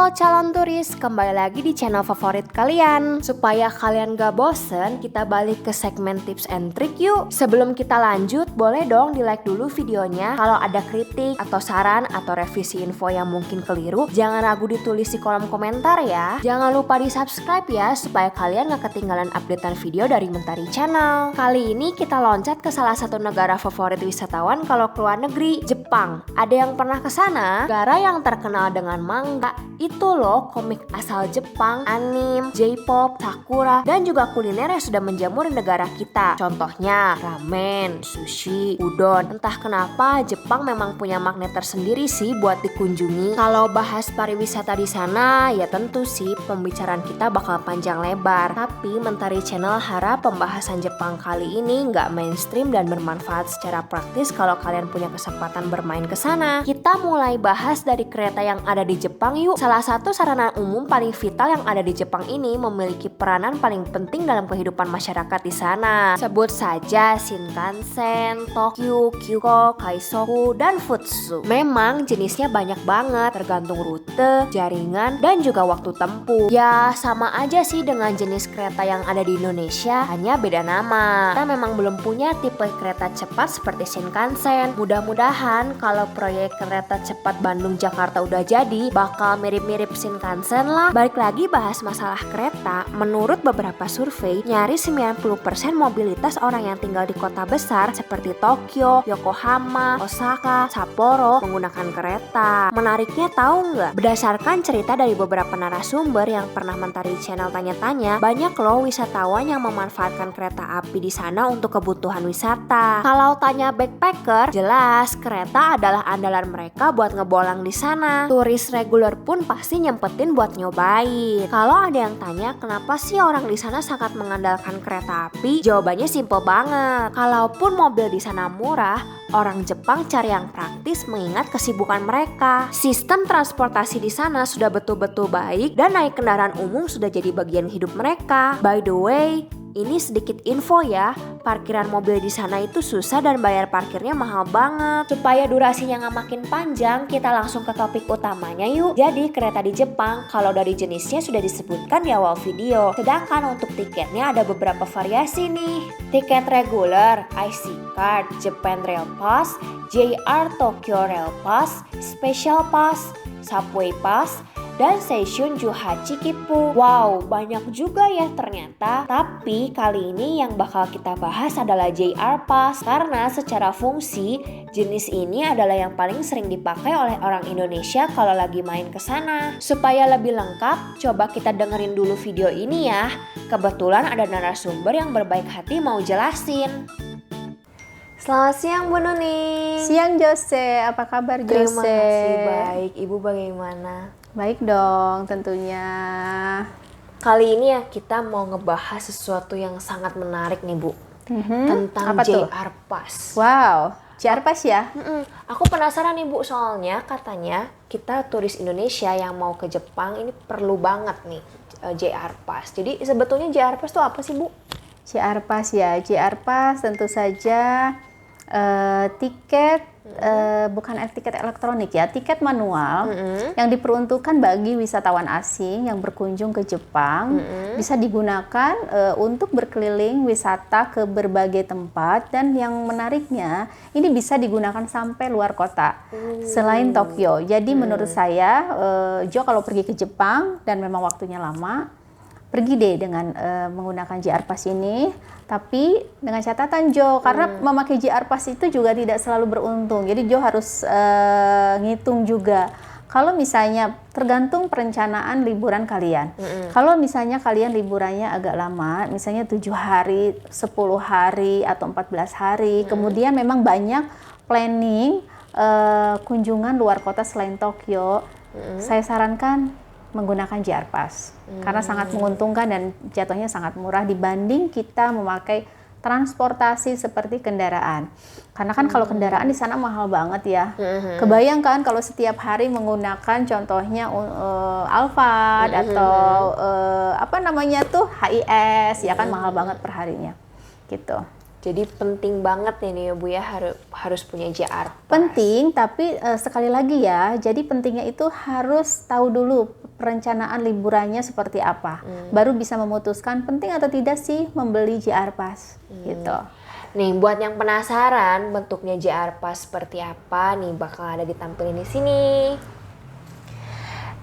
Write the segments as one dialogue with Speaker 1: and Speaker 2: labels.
Speaker 1: Halo calon turis, kembali lagi di channel favorit kalian. Supaya kalian gak bosen, kita balik ke segmen tips and trick yuk. Sebelum kita lanjut, boleh dong di like dulu videonya. Kalau ada kritik atau saran atau revisi info yang mungkin keliru, jangan ragu ditulis di kolom komentar ya. Jangan lupa di subscribe ya, supaya kalian gak ketinggalan updatean video dari Mentari Channel. Kali ini kita loncat ke salah satu negara favorit wisatawan kalau keluar negeri, Jepang. Ada yang pernah ke sana? Negara yang terkenal dengan manga, itu loh komik asal Jepang, anime, J-pop, sakura, dan juga kuliner yang sudah menjamur di negara kita. Contohnya ramen, sushi, udon. Entah kenapa Jepang memang punya magnet tersendiri sih buat dikunjungi. Kalau bahas pariwisata di sana, ya tentu sih pembicaraan kita bakal panjang lebar. Tapi Mentari Channel harap pembahasan Jepang kali ini nggak mainstream dan bermanfaat secara praktis kalau kalian punya kesempatan bermain ke sana. Kita mulai bahas dari kereta yang ada di Jepang yuk. Salah satu sarana umum paling vital yang ada di Jepang ini memiliki peranan paling penting dalam kehidupan masyarakat di sana. Sebut saja Shinkansen, Tokyu, Kyuko, Kaisoku, dan Futsu. Memang jenisnya banyak banget, tergantung rute, jaringan, dan juga waktu tempuh. Ya sama aja sih dengan jenis kereta yang ada di Indonesia, hanya beda nama. Kita memang belum punya tipe kereta cepat seperti Shinkansen. Mudah-mudahan kalau proyek kereta cepat Bandung-Jakarta udah jadi, bakal mirip-mirip Shinkansen lah. Balik lagi bahas masalah kereta, menurut beberapa survei, nyaris 90% mobilitas orang yang tinggal di kota besar seperti Tokyo, Yokohama, Osaka, Sapporo menggunakan kereta. Menariknya tahu nggak? Berdasarkan cerita dari beberapa narasumber yang pernah Mentari Channel tanya-tanya, banyak loh wisatawan yang memanfaatkan kereta api di sana untuk kebutuhan wisata. Kalau tanya backpacker, jelas kereta adalah andalan mereka buat ngebolang di sana. Turis reguler pun pasti nyempetin buat nyobain. Kalau ada yang tanya kenapa sih orang di sana sangat mengandalkan kereta api, jawabannya simple banget. Kalaupun mobil di sana murah, orang Jepang cari yang praktis mengingat kesibukan mereka. Sistem transportasi di sana sudah betul-betul baik dan naik kendaraan umum sudah jadi bagian hidup mereka. By the way, ini sedikit info ya, parkiran mobil di sana itu susah dan bayar parkirnya mahal banget. Supaya durasinya nggak makin panjang, kita langsung ke topik utamanya yuk. Jadi kereta di Jepang, kalau dari jenisnya sudah disebutkan di awal video. Sedangkan untuk tiketnya ada beberapa variasi nih. Tiket reguler, IC Card, Japan Rail Pass, JR Tokyo Rail Pass, Special Pass, Subway Pass, dan stasiun Johachi Kippu. Wow, banyak juga ya ternyata. Tapi kali ini yang bakal kita bahas adalah JR Pass, karena secara fungsi jenis ini adalah yang paling sering dipakai oleh orang Indonesia kalau lagi main ke sana. Supaya lebih lengkap, coba kita dengerin dulu video ini ya. Kebetulan ada narasumber yang berbaik hati mau jelasin. Selamat siang Bu Nuni.
Speaker 2: Siang Jose, apa kabar Jose?
Speaker 1: Terima kasih, baik. Ibu bagaimana?
Speaker 2: Baik dong tentunya.
Speaker 1: Kali ini ya kita mau ngebahas sesuatu yang sangat menarik nih Bu. Tentang
Speaker 2: apa
Speaker 1: JR Pass.
Speaker 2: Wow, JR Pass ya?
Speaker 1: Aku penasaran nih Bu, soalnya katanya kita turis Indonesia yang mau ke Jepang ini perlu banget nih JR Pass. Jadi sebetulnya JR Pass itu apa sih Bu?
Speaker 2: JR Pass ya, JR Pass tentu saja tiket bukan tiket elektronik ya, tiket manual yang diperuntukkan bagi wisatawan asing yang berkunjung ke Jepang, bisa digunakan untuk berkeliling wisata ke berbagai tempat, dan yang menariknya ini bisa digunakan sampai luar kota selain Tokyo. Jadi menurut saya Jo kalau pergi ke Jepang dan memang waktunya lama, pergi deh dengan menggunakan JR Pass ini. Tapi dengan catatan Jo, karena memakai JR Pass itu juga tidak selalu beruntung. Jadi Jo harus ngitung juga. Kalau misalnya tergantung perencanaan liburan kalian. Kalau misalnya kalian liburannya agak lama, misalnya 7 hari, 10 hari, atau 14 hari. Kemudian memang banyak planning kunjungan luar kota selain Tokyo. Saya sarankan menggunakan JR Pass karena sangat menguntungkan dan jatuhnya sangat murah dibanding kita memakai transportasi seperti kendaraan. Karena kan kalau kendaraan di sana mahal banget ya. Kebayang kan kalau setiap hari menggunakan contohnya Alphard atau apa namanya tuh HIS ya kan, mahal banget per harinya gitu.
Speaker 1: Jadi penting banget ini ya Bu ya, harus punya JR Pass.
Speaker 2: Penting, tapi sekali lagi ya, jadi pentingnya itu harus tahu dulu perencanaan liburannya seperti apa. Baru bisa memutuskan penting atau tidak sih membeli JR Pass gitu.
Speaker 1: Nih, buat yang penasaran bentuknya JR Pass seperti apa, nih bakal ada ditampilin di sini.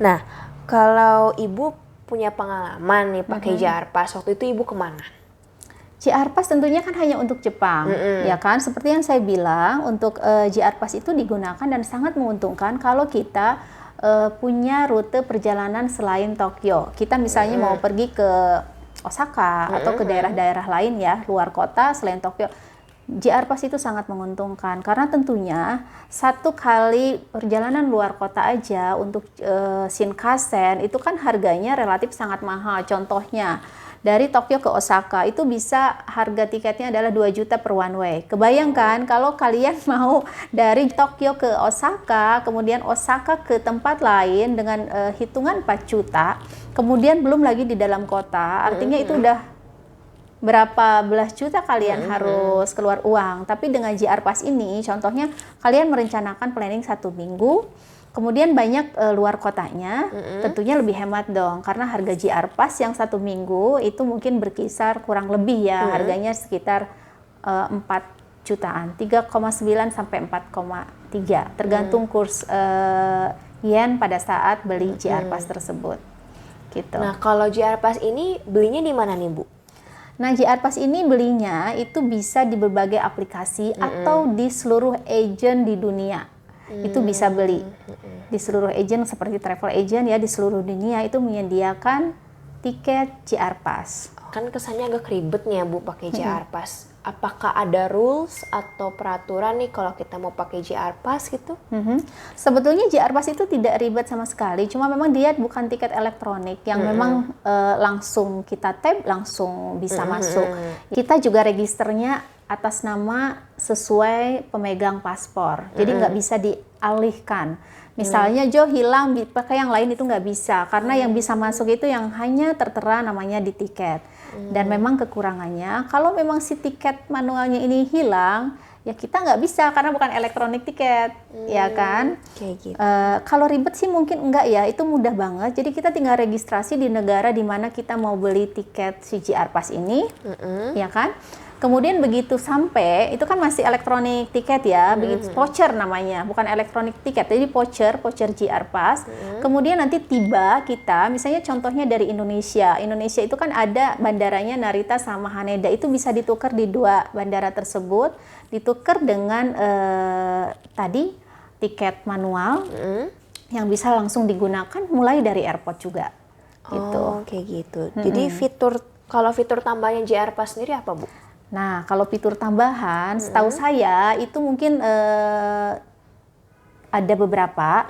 Speaker 1: Nah, kalau Ibu punya pengalaman nih pakai JR Pass, waktu itu Ibu kemana?
Speaker 2: JR Pass tentunya kan hanya untuk Jepang, ya kan? Seperti yang saya bilang, untuk JR Pass itu digunakan dan sangat menguntungkan kalau kita punya rute perjalanan selain Tokyo. Kita misalnya mau pergi ke Osaka atau ke daerah-daerah lain ya, luar kota selain Tokyo. JR Pass itu sangat menguntungkan karena tentunya satu kali perjalanan luar kota aja untuk Shinkansen itu kan harganya relatif sangat mahal. Contohnya dari Tokyo ke Osaka itu bisa harga tiketnya adalah 2 juta per one way. Kebayangkan kalau kalian mau dari Tokyo ke Osaka, kemudian Osaka ke tempat lain dengan hitungan 4 juta, kemudian belum lagi di dalam kota, artinya itu udah berapa belas juta kalian harus keluar uang. Tapi dengan JR Pass ini, contohnya kalian merencanakan planning 1 minggu, kemudian banyak luar kotanya, tentunya lebih hemat dong. Karena harga JR Pass yang 1 minggu itu mungkin berkisar kurang lebih ya, harganya sekitar 4 jutaan, 3,9 sampai 4,3, tergantung kurs yen pada saat beli JR Pass tersebut. Gitu.
Speaker 1: Nah, kalau JR Pass ini belinya di mana nih, Bu?
Speaker 2: Nah, JR Pass ini belinya itu bisa di berbagai aplikasi atau di seluruh agent di dunia. Itu bisa beli. Di seluruh agent seperti travel agent ya di seluruh dunia itu menyediakan tiket JR Pass.
Speaker 1: Kan kesannya agak ribet nih ya, Bu, pakai JR Pass. Apakah ada rules atau peraturan nih kalau kita mau pakai JR Pass gitu?
Speaker 2: Sebetulnya JR Pass itu tidak ribet sama sekali, cuma memang dia bukan tiket elektronik yang memang langsung kita tap langsung bisa masuk. Kita juga registernya atas nama sesuai pemegang paspor, jadi nggak bisa dialihkan. Misalnya Jo hilang pakai yang lain itu nggak bisa, karena yang bisa masuk itu yang hanya tertera namanya di tiket. Dan memang kekurangannya, kalau memang si tiket manualnya ini hilang, ya kita nggak bisa karena bukan elektronik tiket, ya kan?
Speaker 1: Kayak gitu.
Speaker 2: Kalau ribet sih mungkin enggak ya, itu mudah banget. Jadi kita tinggal registrasi di negara di mana kita mau beli tiket si JR Pass ini, ya kan? Kemudian begitu sampai, itu kan masih elektronik tiket ya, begitu voucher namanya, bukan elektronik tiket, jadi voucher JR Pass. Kemudian nanti tiba kita, misalnya contohnya dari Indonesia itu kan ada bandaranya Narita sama Haneda, itu bisa ditukar di 2 bandara tersebut, ditukar dengan tadi tiket manual yang bisa langsung digunakan mulai dari airport juga. Gitu.
Speaker 1: Oh, kayak gitu. Jadi kalau fitur tambahnya JR Pass sendiri apa, Bu?
Speaker 2: Nah, kalau fitur tambahan, setahu saya itu mungkin ada beberapa.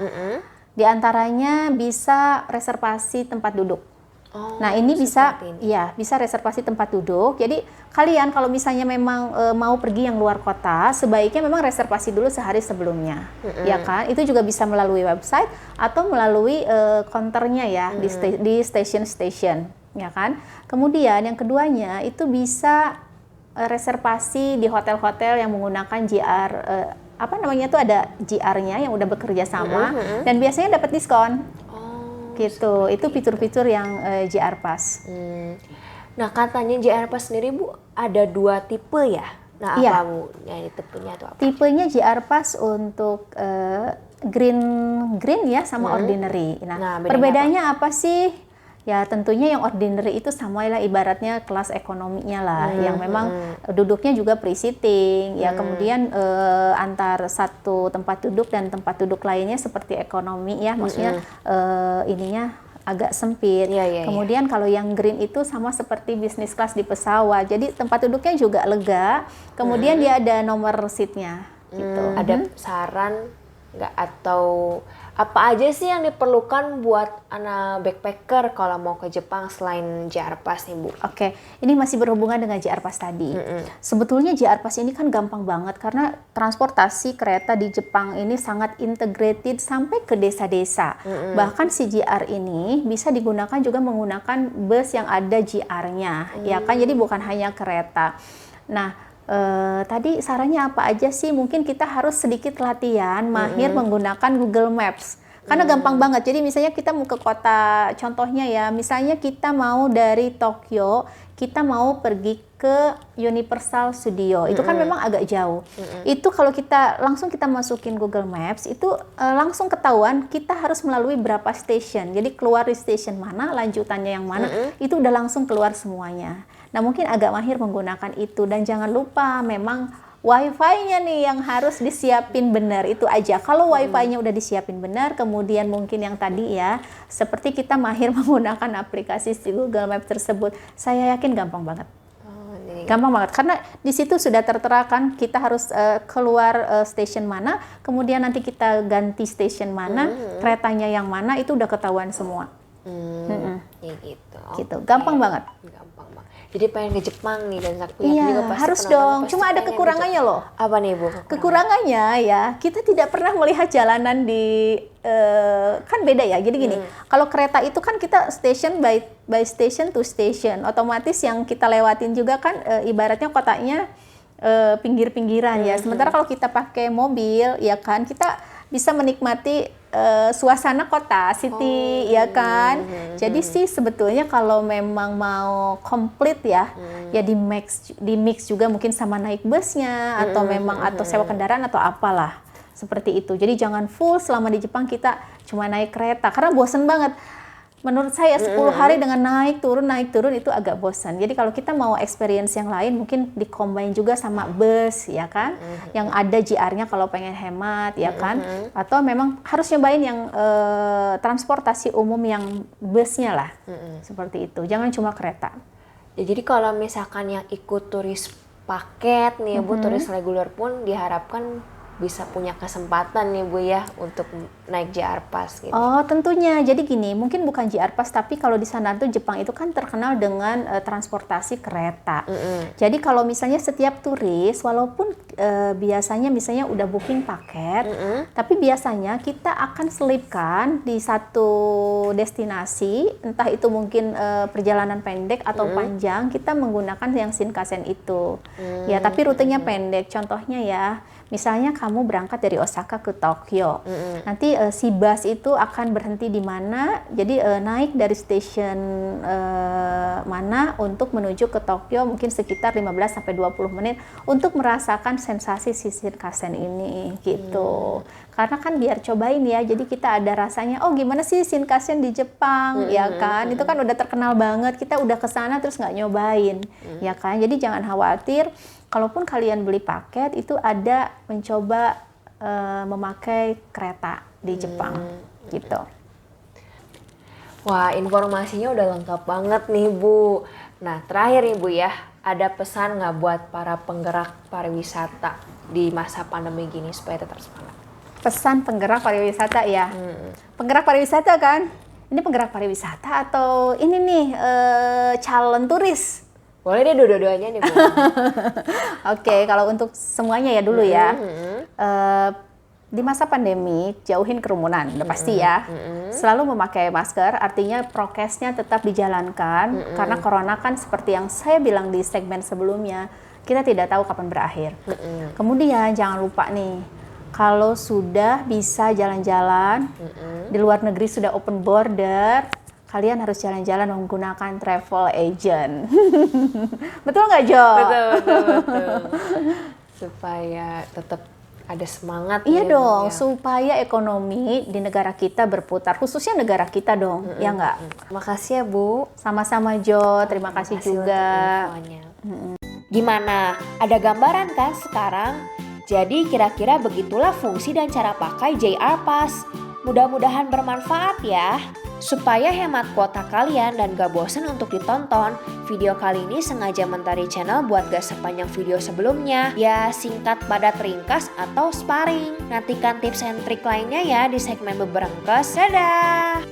Speaker 2: Di antaranya bisa reservasi tempat duduk.
Speaker 1: Oh,
Speaker 2: nah, ini bisa reservasi tempat duduk. Jadi kalian kalau misalnya memang mau pergi yang luar kota, sebaiknya memang reservasi dulu sehari sebelumnya, ya kan? Itu juga bisa melalui website atau melalui counternya ya di station, ya kan? Kemudian yang keduanya itu bisa reservasi di hotel-hotel yang menggunakan JR ada JR-nya yang udah bekerja sama dan biasanya dapat diskon. Gitu. Itu fitur-fitur yang JR Pass.
Speaker 1: Nah, katanya JR Pass sendiri, Bu, ada 2 tipe ya? Nah, apa, Bu? Yang tipenya itu apa?
Speaker 2: Tipenya JR Pass untuk green ya sama ordinary. Nah, perbedaannya apa sih? Ya tentunya yang ordinary itu sama lah ibaratnya kelas ekonominya lah, yang memang duduknya juga pre-seating, ya kemudian antar satu tempat duduk dan tempat duduk lainnya seperti ekonomi ya, maksudnya ininya agak sempit. Kemudian kalau yang green itu sama seperti bisnis kelas di pesawat, jadi tempat duduknya juga lega, kemudian dia ada nomor seatnya. Gitu.
Speaker 1: Ada saran nggak atau apa aja sih yang diperlukan buat anak backpacker kalau mau ke Jepang selain JR Pass nih, Bu?
Speaker 2: Oke, ini masih berhubungan dengan JR Pass tadi. Sebetulnya JR Pass ini kan gampang banget karena transportasi kereta di Jepang ini sangat integrated sampai ke desa-desa. Bahkan si JR ini bisa digunakan juga menggunakan bus yang ada JR-nya, ya kan? Jadi bukan hanya kereta. Nah, tadi sarannya apa aja sih? Mungkin kita harus sedikit latihan mahir menggunakan Google Maps. Karena gampang banget. Jadi misalnya kita mau ke kota, contohnya ya, misalnya kita mau dari Tokyo, kita mau pergi ke Universal Studio. Itu kan memang agak jauh. Itu kalau kita masukin Google Maps, itu langsung ketahuan kita harus melalui berapa station. Jadi keluar di station mana, lanjutannya yang mana, itu udah langsung keluar semuanya. Nah, mungkin agak mahir menggunakan itu. Dan jangan lupa memang Wi-Fi-nya nih yang harus disiapin benar, itu aja. Kalau Wi-Fi-nya udah disiapin benar, kemudian mungkin yang tadi ya, seperti kita mahir menggunakan aplikasi di Google Maps tersebut, saya yakin gampang banget. Gampang banget, karena di situ sudah tertera kan kita harus keluar stasiun mana, kemudian nanti kita ganti stasiun mana, keretanya yang mana, itu udah ketahuan semua.
Speaker 1: Ya gitu.
Speaker 2: Gitu, gampang banget.
Speaker 1: Gampang banget. Jadi pengen ke Jepang nih, dan aku
Speaker 2: Iya,
Speaker 1: juga pasti
Speaker 2: harus
Speaker 1: penonton
Speaker 2: dong.
Speaker 1: pasti
Speaker 2: Cuma ada
Speaker 1: pengen
Speaker 2: kekurangannya
Speaker 1: ke
Speaker 2: loh.
Speaker 1: Apa nih Bu?
Speaker 2: Kekurangannya ya, kita tidak pernah melihat jalanan di kan beda ya. Jadi gini, kalau kereta itu kan kita station by station to station, otomatis yang kita lewatin juga kan ibaratnya kotanya pinggir-pinggiran ya. Sementara kalau kita pakai mobil ya kan, kita bisa menikmati suasana kota, city, ya kan. Jadi sih sebetulnya kalau memang mau komplit ya, ya di mix juga mungkin sama naik busnya atau memang atau sewa kendaraan atau apalah seperti itu. Jadi jangan full selama di Jepang kita cuma naik kereta karena bosen banget. Menurut saya 10 hari dengan naik turun itu agak bosan. Jadi kalau kita mau experience yang lain mungkin di-combine juga sama bus ya kan. Yang ada JR-nya kalau pengen hemat ya kan. Atau memang harus nyobain yang transportasi umum yang busnya lah. Seperti itu. Jangan cuma kereta.
Speaker 1: Ya, jadi kalau misalkan yang ikut turis paket nih Bu, turis reguler pun diharapkan bisa punya kesempatan nih Bu ya untuk naik JR Pass gitu.
Speaker 2: Oh tentunya, jadi gini, mungkin bukan JR Pass tapi kalau di sana tuh Jepang itu kan terkenal dengan transportasi kereta. Jadi kalau misalnya setiap turis, walaupun biasanya misalnya udah booking paket, tapi biasanya kita akan selipkan di satu destinasi, entah itu mungkin perjalanan pendek atau panjang, kita menggunakan yang Shinkansen itu. Ya tapi rutenya pendek, contohnya ya. Misalnya kamu berangkat dari Osaka ke Tokyo, nanti si bus itu akan berhenti di mana, jadi naik dari stasiun mana untuk menuju ke Tokyo mungkin sekitar 15-20 menit untuk merasakan sensasi si Shinkansen ini gitu. Karena kan biar cobain ya, jadi kita ada rasanya, oh gimana sih Shinkansen di Jepang, ya kan? Itu kan udah terkenal banget, kita udah kesana terus nggak nyobain, ya kan? Jadi jangan khawatir. Kalaupun kalian beli paket, itu ada mencoba memakai kereta di Jepang, gitu.
Speaker 1: Wah, informasinya udah lengkap banget nih Bu. Nah, terakhir nih Bu ya, ada pesan nggak buat para penggerak pariwisata di masa pandemi gini supaya tetap semangat?
Speaker 2: Pesan penggerak pariwisata ya. Penggerak pariwisata kan? Ini penggerak pariwisata atau ini nih calon turis?
Speaker 1: Boleh deh dua-duanya nih Bu.
Speaker 2: Oke, kalau untuk semuanya ya dulu ya. Di masa pandemi, jauhin kerumunan, udah pasti ya. Selalu memakai masker, artinya prokesnya tetap dijalankan. Karena corona kan seperti yang saya bilang di segmen sebelumnya, kita tidak tahu kapan berakhir. Kemudian jangan lupa nih, kalau sudah bisa jalan-jalan, di luar negeri sudah open border, kalian harus jalan-jalan menggunakan travel agent. Betul nggak, Jo?
Speaker 1: Betul. Supaya tetap ada semangat.
Speaker 2: Iya
Speaker 1: ya,
Speaker 2: dong,
Speaker 1: ya.
Speaker 2: supaya ekonomi di negara kita berputar, khususnya negara kita dong, ya nggak?
Speaker 1: Makasih ya Bu.
Speaker 2: Sama-sama, Jo. Terima kasih juga.
Speaker 1: Gimana? Ada gambaran kan sekarang? Jadi kira-kira begitulah fungsi dan cara pakai JR Pass. Mudah-mudahan bermanfaat ya. Supaya hemat kuota kalian dan gak bosen untuk ditonton, video kali ini sengaja mentari channel buat gak sepanjang video sebelumnya. Ya singkat padat ringkas atau sparring. Nantikan tips and trik lainnya ya di segmen beberengkes. Dadah!